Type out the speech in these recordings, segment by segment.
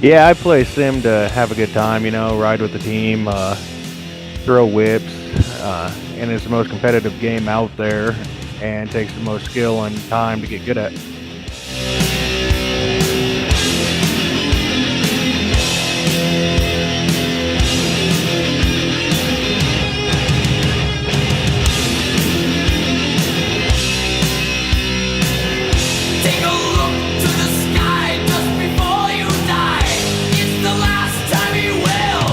Yeah, I play sim to have a good time, ride with the team, throw whips, and it's the most competitive game out there and takes the most skill and time to get good at. Take a look to the sky just before you die. It's the last time you will.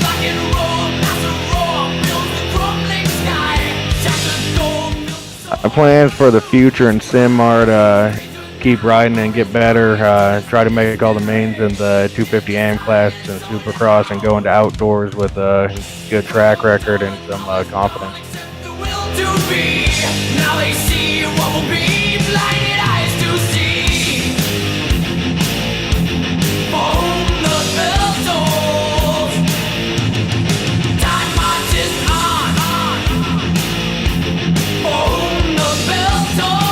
Rock and roll, massive roar fills the crumbling sky. Shattered gold. My plans for the future in sim are to keep riding and get better, try to make all the mains in the 250 AM class and Supercross and go into outdoors with a good track record and some confidence. The will to be. Now they see what will be. Blinded eyes to see. For whom the bell tolls. Time marches on. For whom the bell tolls.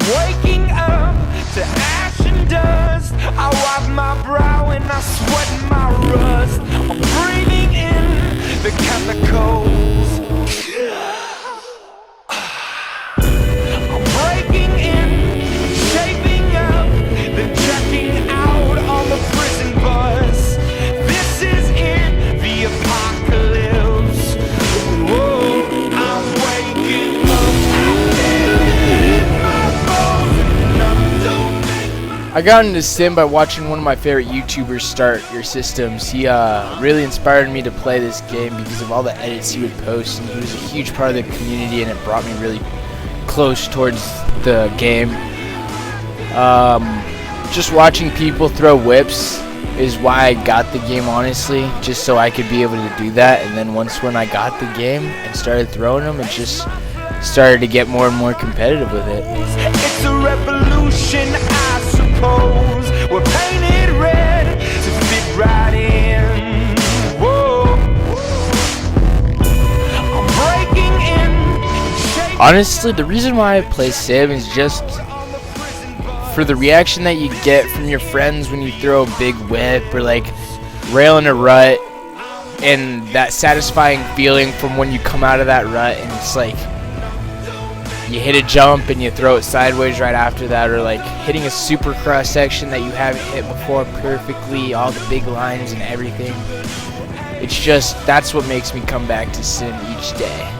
Waking up to ash and dust, I wipe my brow and I sweat my rust. I'm breathing in the chemicals. I'm breaking in, shaping up, then checking out on the prison bus. This is it, the apocalypse. Whoa, I'm waking I got into sim by watching one of my favorite YouTubers start your systems. He really inspired me to play this game because of all the edits he would post, and he was a huge part of the community, and it brought me really close towards the game. Just watching people throw whips is why I got the game, honestly, just so I could be able to do that. And then when I got the game and started throwing them, it just started to get more and more competitive with it. It's a revolution, I suppose. We're painted red to fit right in. Whoa. I'm breaking in. Honestly, the reason why I play sim is just for the reaction that you get from your friends when you throw a big whip or like rail in a rut, and that satisfying feeling from when you come out of that rut and it's like you hit a jump and you throw it sideways right after that, or like hitting a supercross section that you haven't hit before perfectly, all the big lines and everything. It's just, that's what makes me come back to sim each day.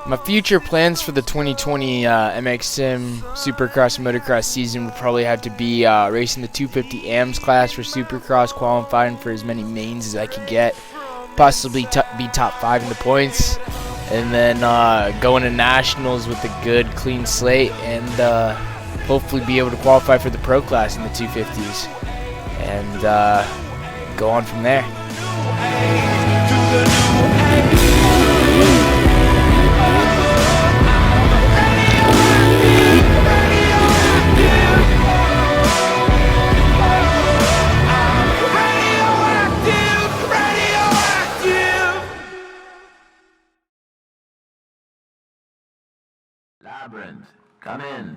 My future plans for the 2020 MX Sim Supercross and Motocross season would probably have to be racing the 250 AMS class for Supercross, qualifying for as many mains as I could get, possibly be top 5 in the points, and then going to nationals with a good clean slate, and hopefully be able to qualify for the pro class in the 250s, and go on from there. Labyrinth, come in.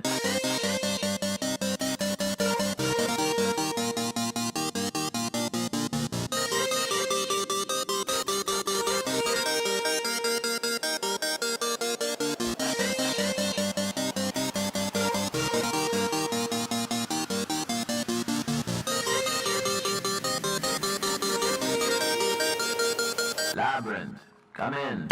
Labyrinth, come in.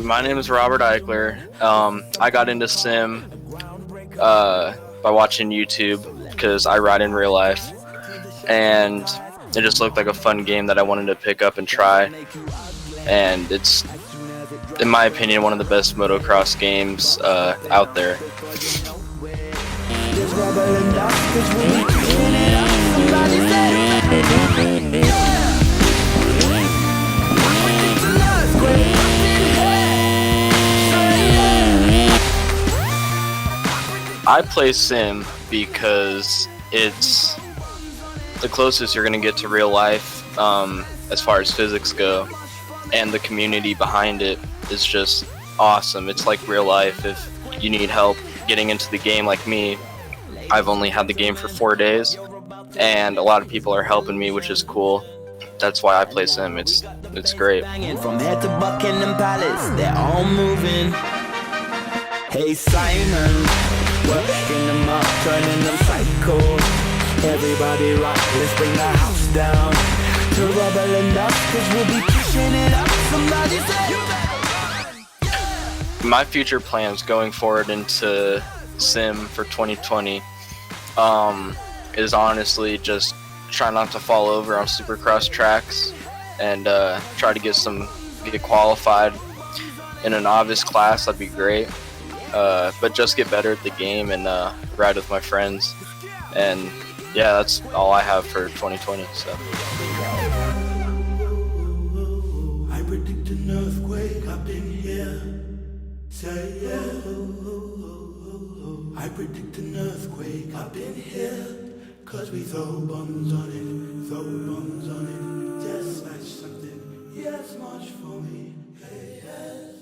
My name is Robert Eichler. I got into Sim by watching YouTube because I ride in real life, and it just looked like a fun game that I wanted to pick up and try. And it's, in my opinion, one of the best motocross games out there. I play Sim because it's the closest you're going to get to real life as far as physics go, and the community behind it is just awesome. It's like real life. If you need help getting into the game like me, I've only had the game for 4 days, and a lot of people are helping me, which is cool. That's why I play Sim. It's great. From head to Buckingham Palace, they're all moving. Hey Simon, working them up, turning them psycho. Everybody rock, let's bring the house down to Rebel and Dusk, cause we'll be pushing it up. Somebody say my future plans going forward into Sim for 2020 is honestly just try not to fall over on supercross tracks and try to get qualified in a novice class. That'd be great. But just get better at the game and ride with my friends. And yeah, that's all I have for 2020. So. I predict an earthquake up in here. Say yeah. I predict an earthquake up in here. Cause we throw bombs on it, just smash something, yes, much for me, hey, yes.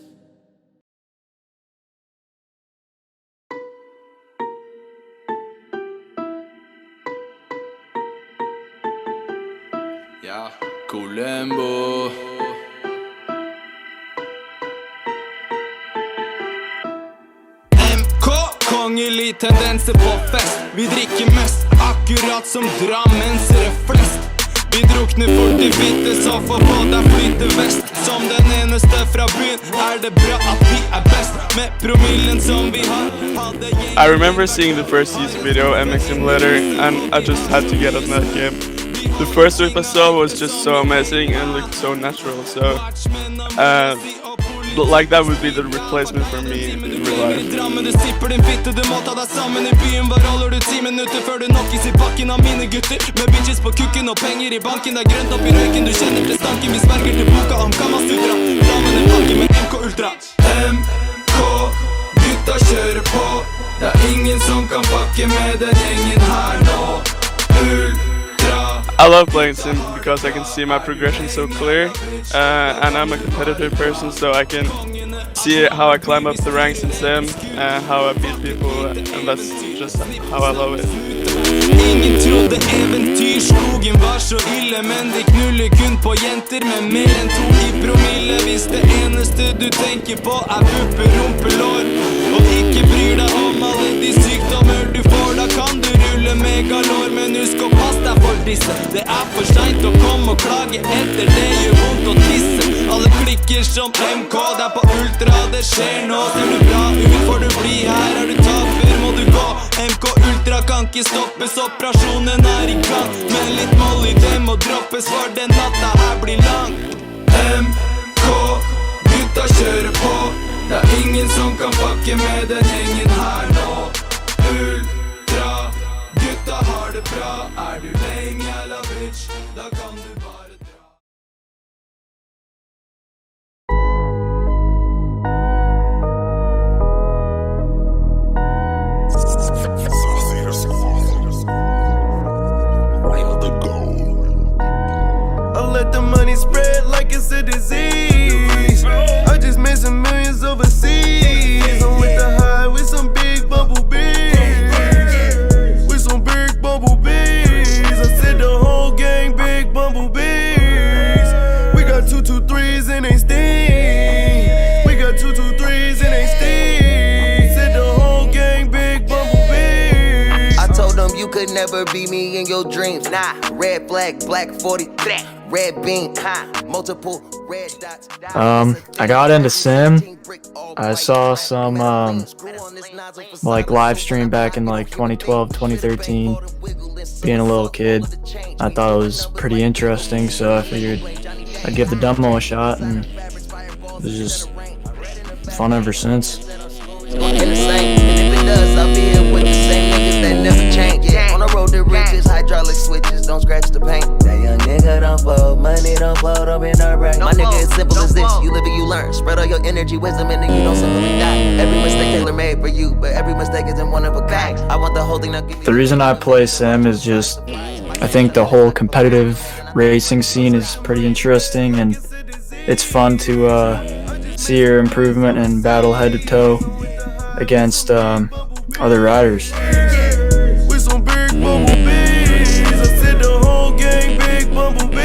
Ja, Columbo. MK, kongelig tendenser på fest. Vi drikker mest, akkurat som drammensere flest. Vi drukner fort i fitte, så får på deg flytevest. Som den eneste fra byen det bra at vi best. Med promillen som vi har. I remember seeing the first YouTube video, MX Simulator, and I just had to get on that game. The first clip I saw was just so amazing and looked so natural, so like that would be the replacement for me in real life. Gutta kjører på, det ingen som kan pakke med den gjengen her nå. I love playing Sim because I can see my progression so clear, and I'm a competitive person, so I can see how I climb up the ranks in Sim, how I beat people, and that's just how I love it. Ingen trodde eventyrskogen var så ille, men de knuller kun på jenter med mer enn 2 i promille. Hvis det eneste du tenker på pupper, rumpelår, og ikke bryr deg om alle de sykdommer du får, da kan du rulle megalår. Men husk å passe deg for disse, det for sent å komme og klage etter, det gjør vondt å tisse. Alle klikker som MK, det på ultra, det skjer nå. Ser du bra ut, får du bli her, du taper, må du gå. MK Ultra kan ikke stoppes, operasjonen i gang. Men litt molly, det må droppes, for den natta her blir lang. MK, gutta kjører på, det ingen som kan pakke med den gjengen her nå. Ultra, gutta har det bra, du lenge eller bitch, da kan du bare dra. could never be me in your dreams. Nah, red flag, black 40, red bean, multiple red dots. I got into sim. I saw some like live stream back in like 2012, 2013. Being a little kid, I thought it was pretty interesting, so I figured I'd give the demo a shot, and it was just fun ever since. On the road to riches, hydraulic switches, don't scratch the paint. That young nigga don't fold, money don't fold up in our brain. My nigga, it's simple as this, you live and you learn. Spread all your energy, wisdom, and then you don't simply die. Every mistake tailor-made for you, but every mistake isn't one of a kind. I want the whole thing, now give me The reason I play sim is just, I think the whole competitive racing scene is pretty interesting, and it's fun to see your improvement and battle head to toe against other riders. With some big bumblebees, I said the whole gang big bumblebees.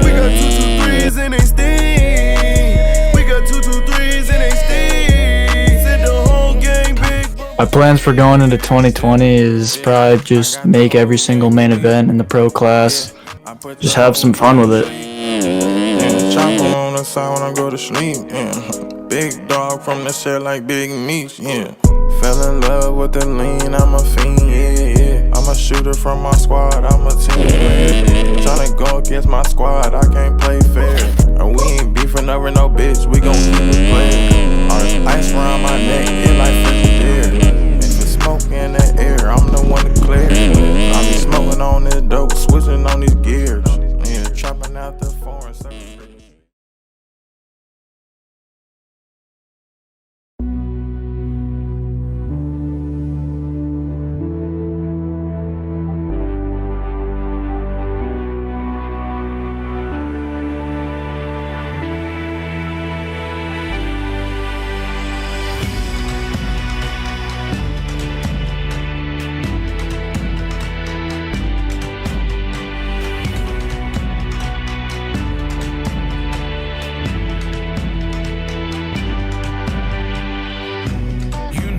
We got 223s and they sting. We got 223s and they sting. Said the whole gang big. My plans for going into 2020 is probably just make every single main event in the pro class. Just have some fun with it. Chopper on the side when I go to sleep. Big dog from the shit like Big Meats. Fell in love with the lean, I'm a fiend, I'm a shooter from my squad, I'm a team player. Tryna go against my squad, I can't play fair. And we ain't beefing over no bitch, we gon' keep it playing. All this ice around my neck, it like Frigidaire. If it's smoke in the air, I'm the one to clear. I be smoking on this dope, switching on these gears. Chopping out the foreign stuff.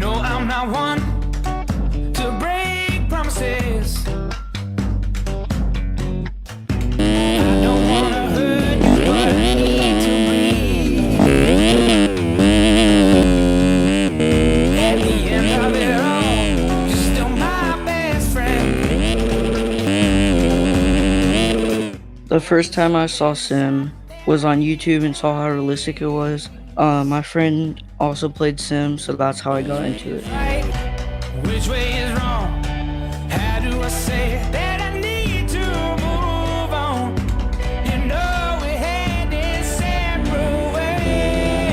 I'm not one to break promises. I don't wanna hurt you, but I need to breathe. At the end of it all, you're still my best friend. The first time I saw Sim was on YouTube and saw how realistic it was. My friend also played Sim, so that's how I got into it. Which way is wrong? How do I say that I need to move on? You know we had this separate ways,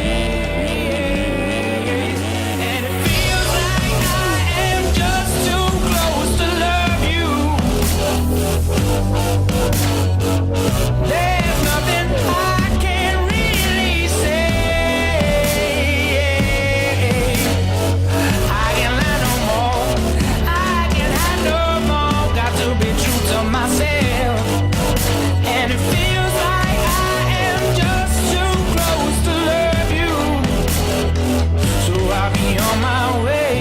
and it feels like I am just too close to love you. There's nothing I can really say. I can't lie no more. I can't hide no more. Got to be true to myself. And it feels like I am just too close to love you. So I'll be on my way.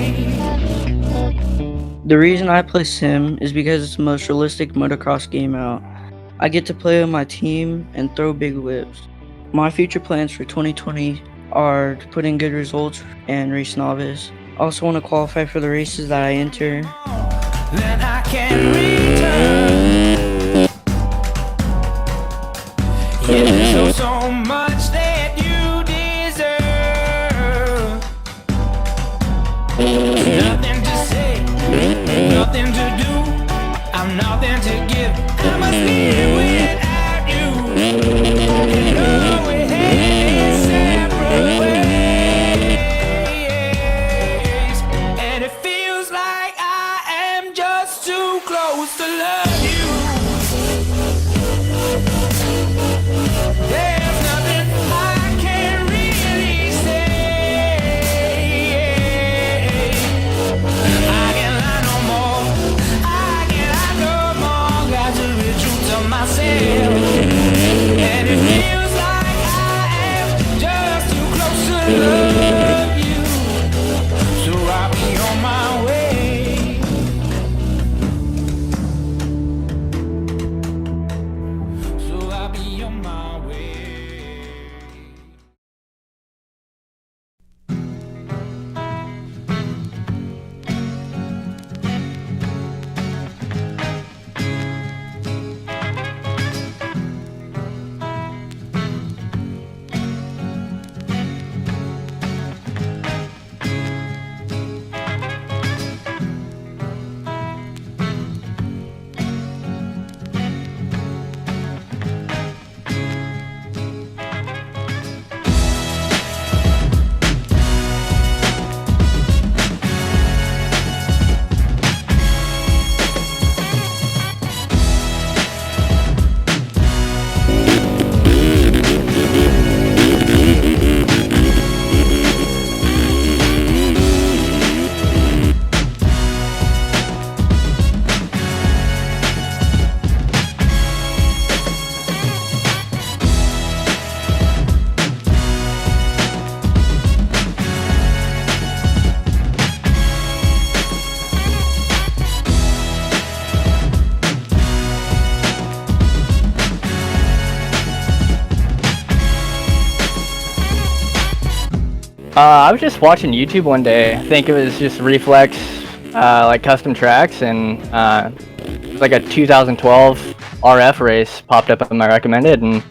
The reason I play Sim is because it's the most realistic motocross game out. I get to play with my team and throw big whips. My future plans for 2020 are to put in good results and race novice. I also want to qualify for the races that I enter. Then I can return. Yeah, there's so much that you deserve. Nothing to say, nothing to do. I'm nothing to give. I must live without you. You know we had separate ways, and it feels like I am just too close to love you. There's nothing I can really say. I can't lie no more. I can't lie no more. Got to be true to myself. And it feels like I am just too close to love you. So I'll be on my way. I was just watching YouTube one day. I think it was just Reflex, like custom tracks, and it was like a 2012 RF race popped up on my recommended, and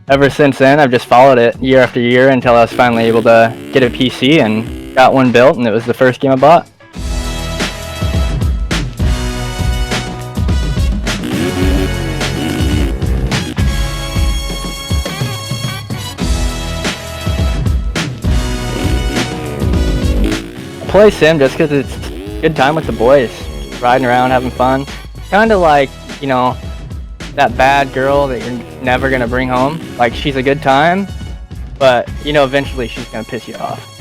ever since then I've just followed it year after year until I was finally able to get a PC and got one built, and it was the first game I bought. Play sim just because it's a good time with the boys, riding around, having fun. Kind of like, you know, that bad girl that you're never gonna bring home. Like, she's a good time, but you know, eventually she's gonna piss you off.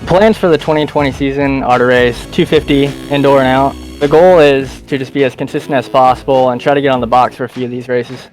Plans for the 2020 season are to race 250 indoor and out. The goal is to just be as consistent as possible and try to get on the box for a few of these races.